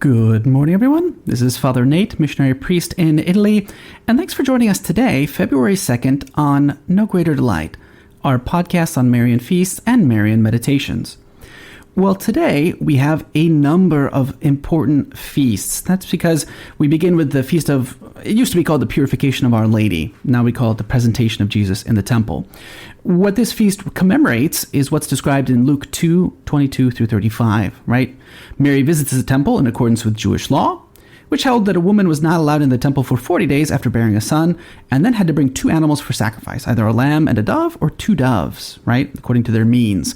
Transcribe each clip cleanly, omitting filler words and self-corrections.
Good morning, everyone. This is Father Nate, missionary priest in Italy, and thanks for joining us today, February 2nd, on No Greater Delight, our podcast on Marian feasts and Marian meditations. Well, today we have a number of important feasts. That's because we begin with the feast of, it used to be called the Purification of Our Lady. Now we call it the Presentation of Jesus in the Temple. What this feast commemorates is what's described in Luke 2:22 through 35, right? Mary visits the temple in accordance with Jewish law, which held that a woman was not allowed in the temple for 40 days after bearing a son, and then had to bring two animals for sacrifice, either a lamb and a dove or two doves, right? According to their means.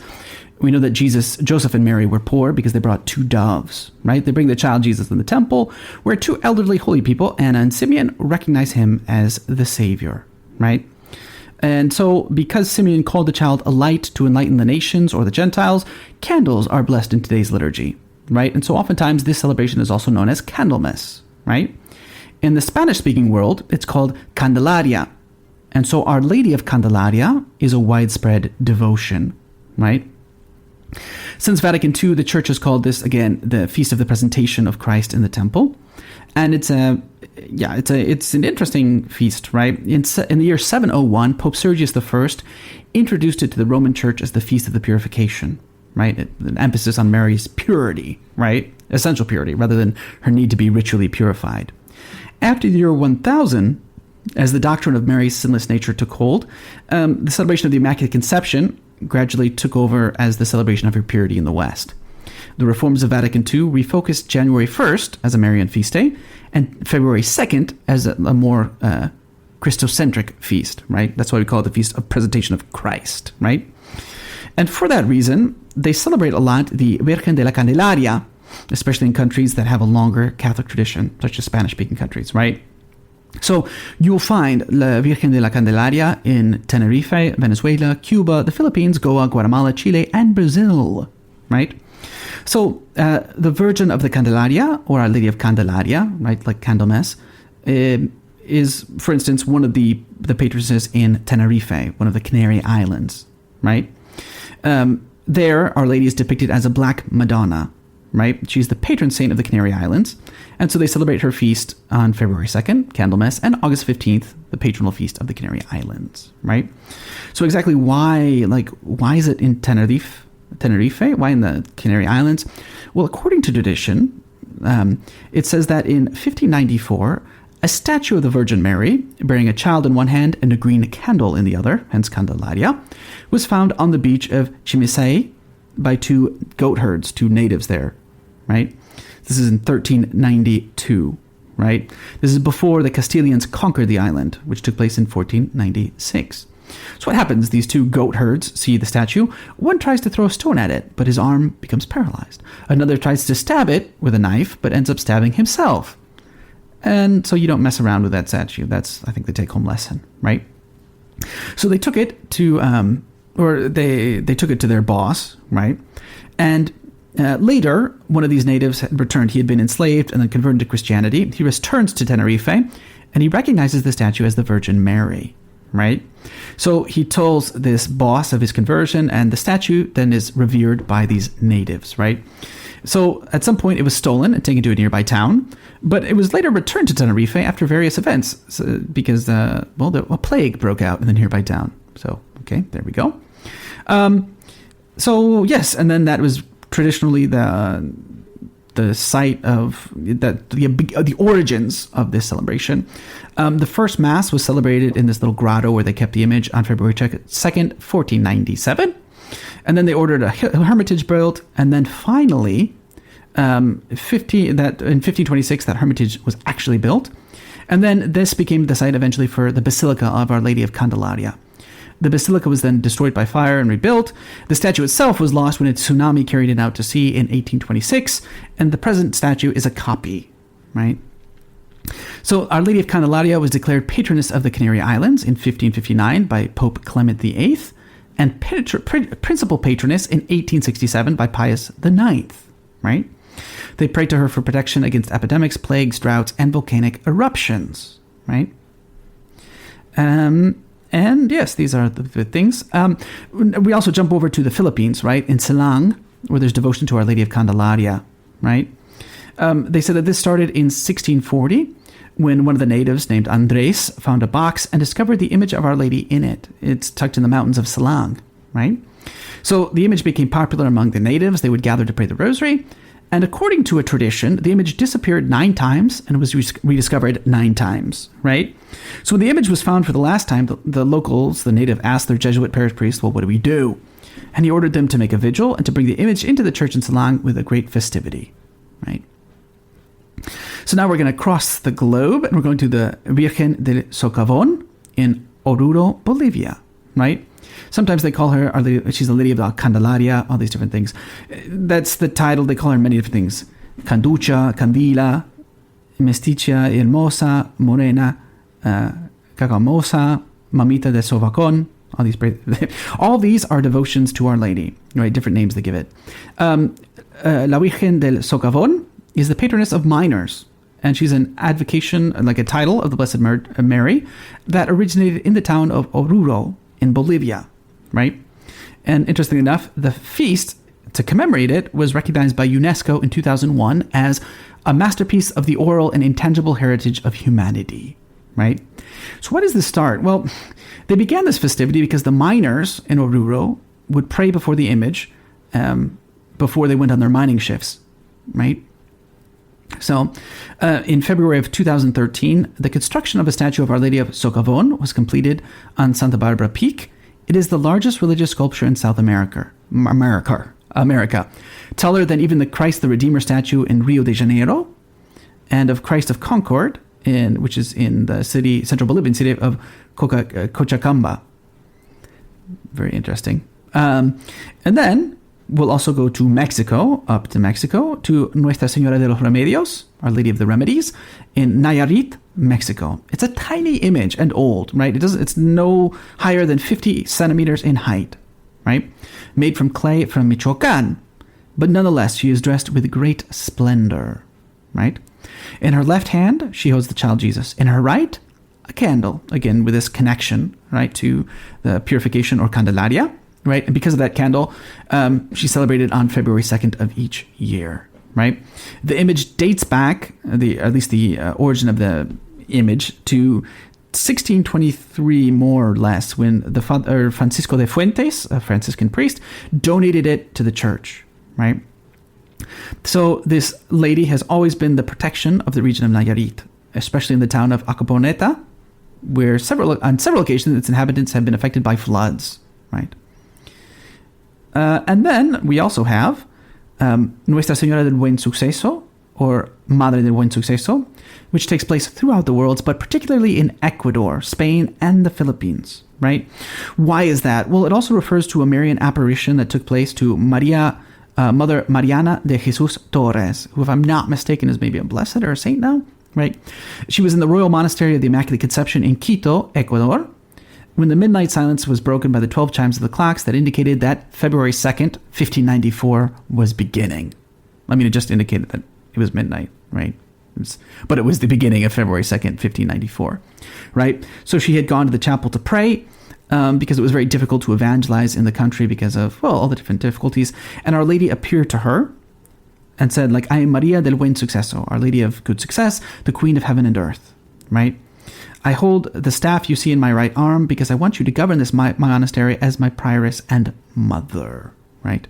We know that Joseph and Mary were poor because they brought two doves, right? They bring the child Jesus in the temple, where two elderly holy people, Anna and Simeon, recognize him as the Savior, right? And so, because Simeon called the child a light to enlighten the nations or the Gentiles, candles are blessed in today's liturgy, right? And so oftentimes this celebration is also known as Candlemas, right? In the Spanish-speaking world, it's called Candelaria. And so Our Lady of Candelaria is a widespread devotion, right? Since Vatican II, the Church has called this, again, the Feast of the Presentation of Christ in the Temple. And it's an interesting feast, right? In the year 701, Pope Sergius I introduced it to the Roman Church as the Feast of the Purification, right? An emphasis on Mary's purity, right? Essential purity, rather than her need to be ritually purified. After the year 1000, as the doctrine of Mary's sinless nature took hold, the celebration of the Immaculate Conception gradually took over as the celebration of her purity in the West. The reforms of Vatican II refocused January 1st as a Marian feast day and February 2nd as a more Christocentric feast, right? That's why we call it the Feast of Presentation of Christ, right? And for that reason, they celebrate a lot the Virgen de la Candelaria, especially in countries that have a longer Catholic tradition, such as Spanish-speaking countries, right? So you'll find La Virgen de la Candelaria in Tenerife, Venezuela, Cuba, the Philippines, Goa, Guatemala, Chile, and Brazil, right? So the Virgin of the Candelaria, or Our Lady of Candelaria, right, like Candlemas, is, for instance, one of the patronesses in Tenerife, one of the Canary Islands, right? There, Our Lady is depicted as a black Madonna, right? She's the patron saint of the Canary Islands. And so they celebrate her feast on February 2nd, Candlemas, and August 15th, the patronal feast of the Canary Islands, right? So exactly why is it in Tenerife? Why in the Canary Islands? Well, according to tradition, it says that in 1594, a statue of the Virgin Mary, bearing a child in one hand and a green candle in the other, hence Candelaria, was found on the beach of Chimisay by two goat herds, two natives there, right? This is in 1392, right? This is before the Castilians conquered the island, which took place in 1496. So what happens? These two goat herds see the statue. One tries to throw a stone at it, but his arm becomes paralyzed. Another tries to stab it with a knife, but ends up stabbing himself. And so you don't mess around with that statue. That's, I think, the take-home lesson, right? So they took it to, they took it to their boss, right? And later, one of these natives had returned. He had been enslaved and then converted to Christianity. He returns to Tenerife, and he recognizes the statue as the Virgin Mary, right? So he tells this boss of his conversion, and the statue then is revered by these natives, right? So at some point, it was stolen and taken to a nearby town, but it was later returned to Tenerife after various events because, a plague broke out in the nearby town. So, okay, there we go. So yes, and then that was traditionally the site of the origins of this celebration. The first Mass was celebrated in this little grotto where they kept the image on February 2nd, 1497. And then they ordered a hermitage built. And then finally, in 1526, that hermitage was actually built. And then this became the site eventually for the Basilica of Our Lady of Candelaria. The basilica was then destroyed by fire and rebuilt. The statue itself was lost when a tsunami carried it out to sea in 1826, and the present statue is a copy, right? So Our Lady of Candelaria was declared patroness of the Canary Islands in 1559 by Pope Clement VIII, and principal patroness in 1867 by Pius IX, right? They prayed to her for protection against epidemics, plagues, droughts, and volcanic eruptions, right? And yes, these are the things. We also jump over to the Philippines, right? In Silang, where there's devotion to Our Lady of Candelaria, right? They said that this started in 1640 when one of the natives named Andres found a box and discovered the image of Our Lady in it. It's tucked in the mountains of Selang, right? So the image became popular among the natives. They would gather to pray the rosary. And according to a tradition, the image disappeared 9 times and was rediscovered 9 times, right? So when the image was found for the last time, the locals, the native, asked their Jesuit parish priest, well, what do we do? And he ordered them to make a vigil and to bring the image into the church in Selang with a great festivity, right? So now we're going to cross the globe and we're going to the Virgen del Socavón in Oruro, Bolivia, right? Sometimes they call her, she's the Lady of the Candelaria, all these different things. That's the title. They call her many different things. Canducha, Candila, Mesticia, Hermosa, Morena, Cacamosa, Mamita de Sovacón. All these are devotions to Our Lady, right? Different names they give it. La Virgen del Socavón is the patroness of miners, and she's an advocation, like a title of the Blessed Mary, that originated in the town of Oruro in Bolivia, right? And interestingly enough, the feast to commemorate it was recognized by UNESCO in 2001 as a masterpiece of the oral and intangible heritage of humanity, right? So why does this start? Well, they began this festivity because the miners in Oruro would pray before the image before they went on their mining shifts, right? So, in February of 2013, the construction of a statue of Our Lady of Socavón was completed on Santa Barbara Peak. It is the largest religious sculpture in South America, taller than even the Christ the Redeemer statue in Rio de Janeiro, and of Christ of Concord, which is in the central Bolivian city of Cochabamba. Very interesting. And then we'll also go to Mexico, to Nuestra Señora de los Remedios, Our Lady of the Remedies, in Nayarit, Mexico. It's a tiny image and old, right? It's no higher than 50 centimeters in height, right? Made from clay from Michoacán. But nonetheless, she is dressed with great splendor, right? In her left hand, she holds the child Jesus. In her right, a candle, again, with this connection, right, to the purification or Candelaria, right? And because of that candle, she's celebrated on February 2nd of each year, right? The image dates back, at least the origin of the image, to 1623, more or less, when the Father Francisco de Fuentes, a Franciscan priest, donated it to the church, right? So this lady has always been the protection of the region of Nayarit, especially in the town of Acaponeta, where on several occasions its inhabitants have been affected by floods, right? And then we also have Nuestra Señora del Buen Suceso, or Madre del Buen Suceso, which takes place throughout the world, but particularly in Ecuador, Spain, and the Philippines, right? Why is that? Well, it also refers to a Marian apparition that took place to Mother Mariana de Jesus Torres, who, if I'm not mistaken, is maybe a blessed or a saint now, right? She was in the Royal Monastery of the Immaculate Conception in Quito, Ecuador, when the midnight silence was broken by the 12 chimes of the clocks that indicated that February 2nd, 1594 was beginning. I mean, it just indicated that it was midnight, right? But it was the beginning of February 2nd, 1594, right? So she had gone to the chapel to pray because it was very difficult to evangelize in the country because of, well, all the different difficulties. And Our Lady appeared to her and said, like, I am Maria del Buen Suceso, Our Lady of Good Success, the Queen of Heaven and Earth, right? I hold the staff you see in my right arm because I want you to govern this monastery as my prioress and mother, right?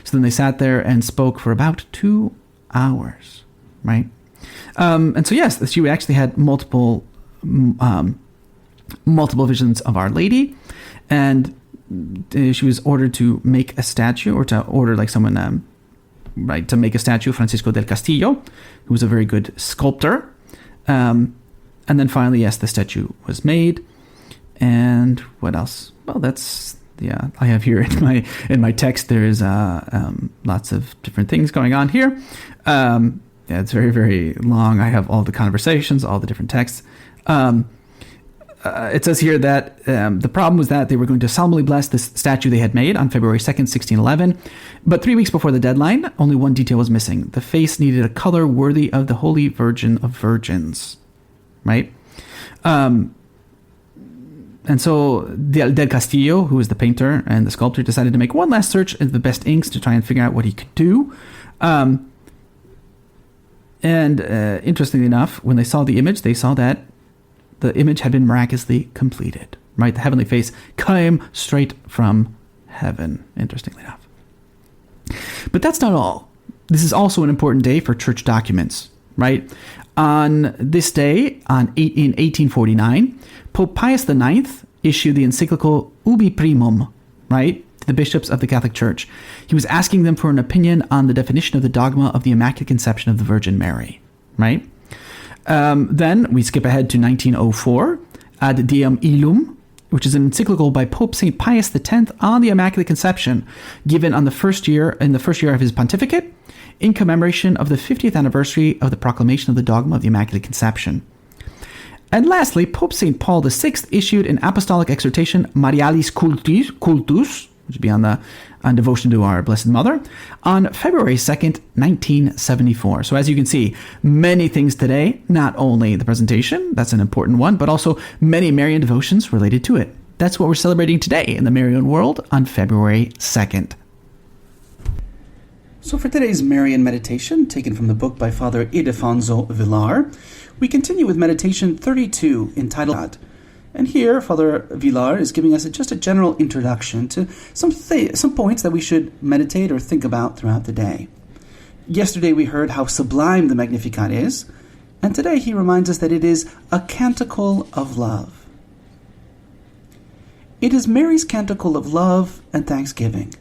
So then they sat there and spoke for about 2 hours, right? And so, yes, she actually had multiple visions of Our Lady, and she was ordered to make a statue, or to order like someone, right, to make a statue, Francisco del Castillo, who was a very good sculptor. And then finally, yes, the statue was made. And what else? Well, that's, yeah, I have here in my text, there is lots of different things going on here. Yeah, it's very, very long. I have all the conversations, all the different texts. It says here that the problem was that they were going to solemnly bless this statue they had made on February 2nd, 1611. But 3 weeks before the deadline, only one detail was missing. The face needed a color worthy of the Holy Virgin of Virgins, right? And so Del Castillo, who was the painter and the sculptor, decided to make one last search of the best inks to try and figure out what he could do. And interestingly enough, when they saw the image, they saw that the image had been miraculously completed, right? The heavenly face came straight from heaven, interestingly enough. But that's not all. This is also an important day for church documents, right? On this day, in 1849, Pope Pius IX issued the encyclical Ubi Primum, right, to the bishops of the Catholic Church. He was asking them for an opinion on the definition of the dogma of the Immaculate Conception of the Virgin Mary, right? Then we skip ahead to 1904, Ad Diem Illum, which is an encyclical by Pope St. Pius X on the Immaculate Conception, given in the first year of his pontificate, in commemoration of the 50th anniversary of the proclamation of the dogma of the Immaculate Conception. And lastly, Pope St. Paul VI issued an apostolic exhortation, Marialis Cultus, which would be on devotion to our Blessed Mother, on February 2nd, 1974. So as you can see, many things today, not only the presentation, that's an important one, but also many Marian devotions related to it. That's what we're celebrating today in the Marian world on February 2nd. So for today's Marian meditation, taken from the book by Father Ildefonso Villar, we continue with meditation 32, entitled God. And here, Father Villar is giving us just a general introduction to some points that we should meditate or think about throughout the day. Yesterday we heard how sublime the Magnificat is, and today he reminds us that it is a canticle of love. It is Mary's canticle of love and thanksgiving.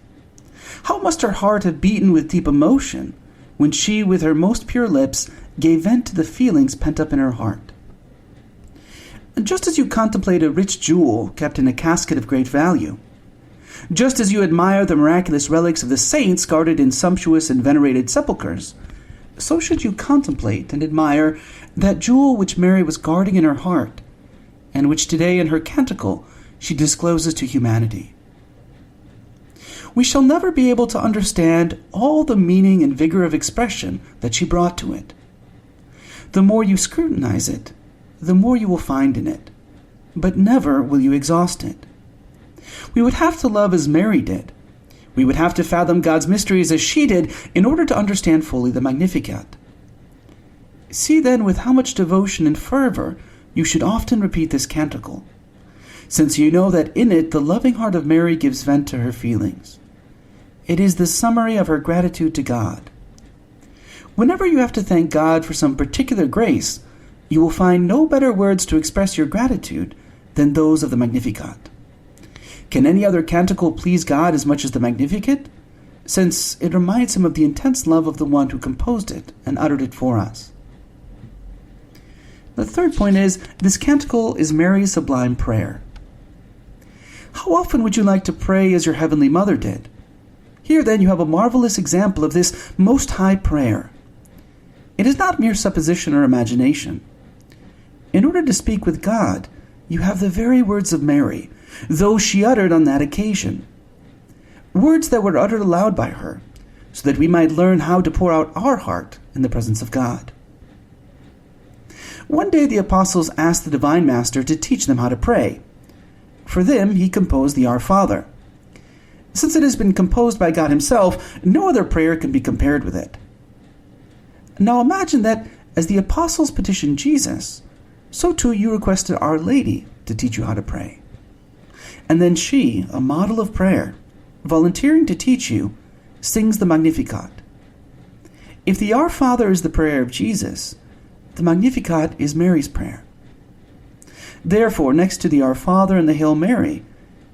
How must her heart have beaten with deep emotion when she, with her most pure lips, gave vent to the feelings pent up in her heart. Just as you contemplate a rich jewel kept in a casket of great value, just as you admire the miraculous relics of the saints guarded in sumptuous and venerated sepulchres, so should you contemplate and admire that jewel which Mary was guarding in her heart, and which today in her canticle she discloses to humanity. We shall never be able to understand all the meaning and vigor of expression that she brought to it. The more you scrutinize it, the more you will find in it, but never will you exhaust it. We would have to love as Mary did. We would have to fathom God's mysteries as she did in order to understand fully the Magnificat. See then with how much devotion and fervor you should often repeat this canticle, since you know that in it the loving heart of Mary gives vent to her feelings. It is the summary of her gratitude to God. Whenever you have to thank God for some particular grace, you will find no better words to express your gratitude than those of the Magnificat. Can any other canticle please God as much as the Magnificat, since it reminds him of the intense love of the one who composed it and uttered it for us? The third point is, this canticle is Mary's sublime prayer. How often would you like to pray as your Heavenly Mother did? Here, then, you have a marvelous example of this most high prayer. It is not mere supposition or imagination. In order to speak with God, you have the very words of Mary, those she uttered on that occasion. Words that were uttered aloud by her, so that we might learn how to pour out our heart in the presence of God. One day the apostles asked the Divine Master to teach them how to pray. For them, he composed the Our Father. Since it has been composed by God himself, no other prayer can be compared with it. Now imagine that as the apostles petitioned Jesus, so too you requested Our Lady to teach you how to pray. And then she, a model of prayer, volunteering to teach you, sings the Magnificat. If the Our Father is the prayer of Jesus, the Magnificat is Mary's prayer. Therefore, next to the Our Father and the Hail Mary,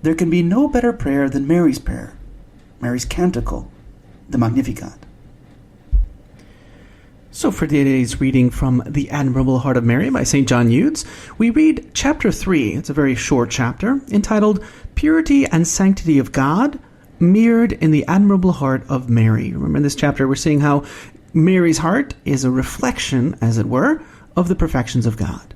there can be no better prayer than Mary's prayer, Mary's canticle, the Magnificat. So for today's reading from The Admirable Heart of Mary by St. John Eudes, we read chapter 3. It's a very short chapter, entitled Purity and Sanctity of God, Mirrored in the Admirable Heart of Mary. Remember in this chapter we're seeing how Mary's heart is a reflection, as it were, of the perfections of God.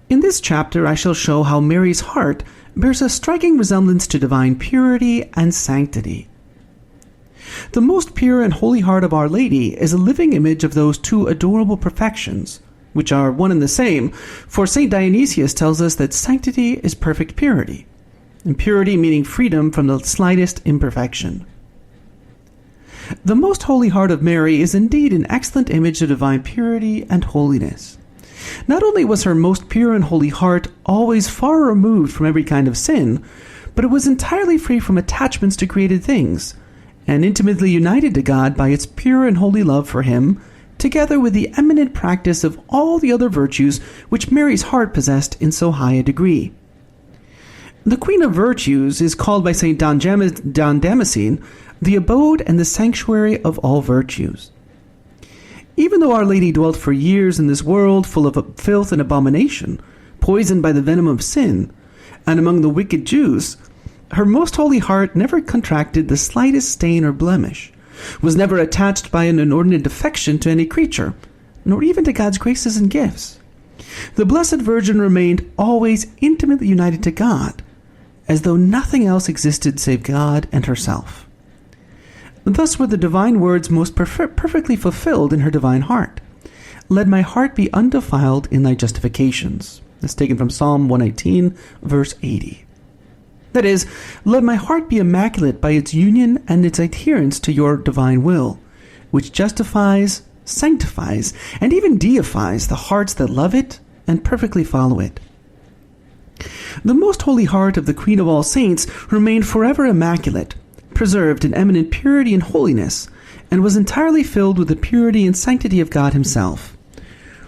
In this chapter, I shall show how Mary's heart bears a striking resemblance to divine purity and sanctity. The most pure and holy heart of Our Lady is a living image of those two adorable perfections, which are one and the same, for St. Dionysius tells us that sanctity is perfect purity, and purity meaning freedom from the slightest imperfection. The Most Holy Heart of Mary is indeed an excellent image of divine purity and holiness. Not only was her most pure and holy heart always far removed from every kind of sin, but it was entirely free from attachments to created things, and intimately united to God by its pure and holy love for Him, together with the eminent practice of all the other virtues which Mary's heart possessed in so high a degree. The Queen of Virtues is called by St. Don Damascene the abode and the sanctuary of all virtues. Even though Our Lady dwelt for years in this world full of filth and abomination, poisoned by the venom of sin, and among the wicked Jews, her most holy heart never contracted the slightest stain or blemish, was never attached by an inordinate affection to any creature, nor even to God's graces and gifts. The Blessed Virgin remained always intimately united to God, as though nothing else existed save God and herself. Thus were the divine words most perfectly fulfilled in her divine heart. Let my heart be undefiled in thy justifications. That's taken from Psalm 118, verse 80. That is, let my heart be immaculate by its union and its adherence to your divine will, which justifies, sanctifies, and even deifies the hearts that love it and perfectly follow it. The most holy heart of the Queen of all saints remained forever immaculate, preserved in eminent purity and holiness, and was entirely filled with the purity and sanctity of God Himself.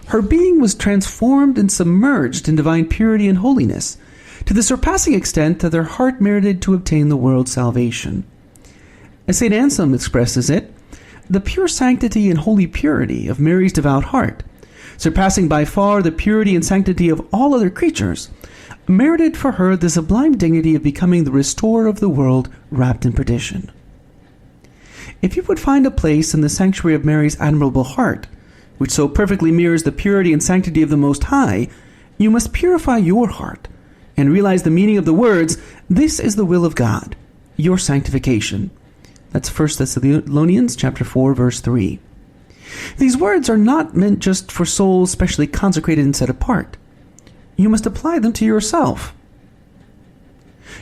Her being was transformed and submerged in divine purity and holiness, to the surpassing extent that her heart merited to obtain the world's salvation. As St. Anselm expresses it, the pure sanctity and holy purity of Mary's devout heart, surpassing by far the purity and sanctity of all other creatures, merited for her the sublime dignity of becoming the restorer of the world wrapped in perdition. If you would find a place in the sanctuary of Mary's admirable heart, which so perfectly mirrors the purity and sanctity of the Most High, you must purify your heart and realize the meaning of the words, "This is the will of God, your sanctification." That's 1 Thessalonians chapter 4, verse 3. These words are not meant just for souls specially consecrated and set apart. You must apply them to yourself.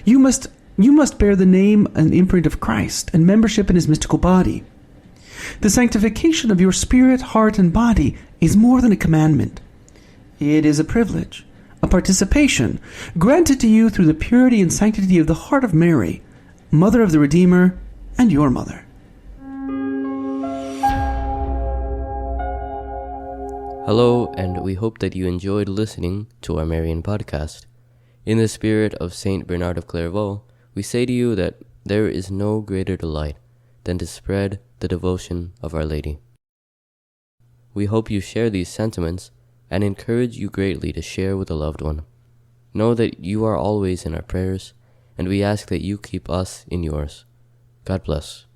You must bear the name and imprint of Christ and membership in His mystical body. The sanctification of your spirit, heart, and body is more than a commandment. It is a privilege, a participation, granted to you through the purity and sanctity of the heart of Mary, Mother of the Redeemer, and your mother. Hello, and we hope that you enjoyed listening to our Marian podcast. In the spirit of Saint Bernard of Clairvaux, we say to you that there is no greater delight than to spread the devotion of Our Lady. We hope you share these sentiments and encourage you greatly to share with a loved one. Know that you are always in our prayers, and we ask that you keep us in yours. God bless.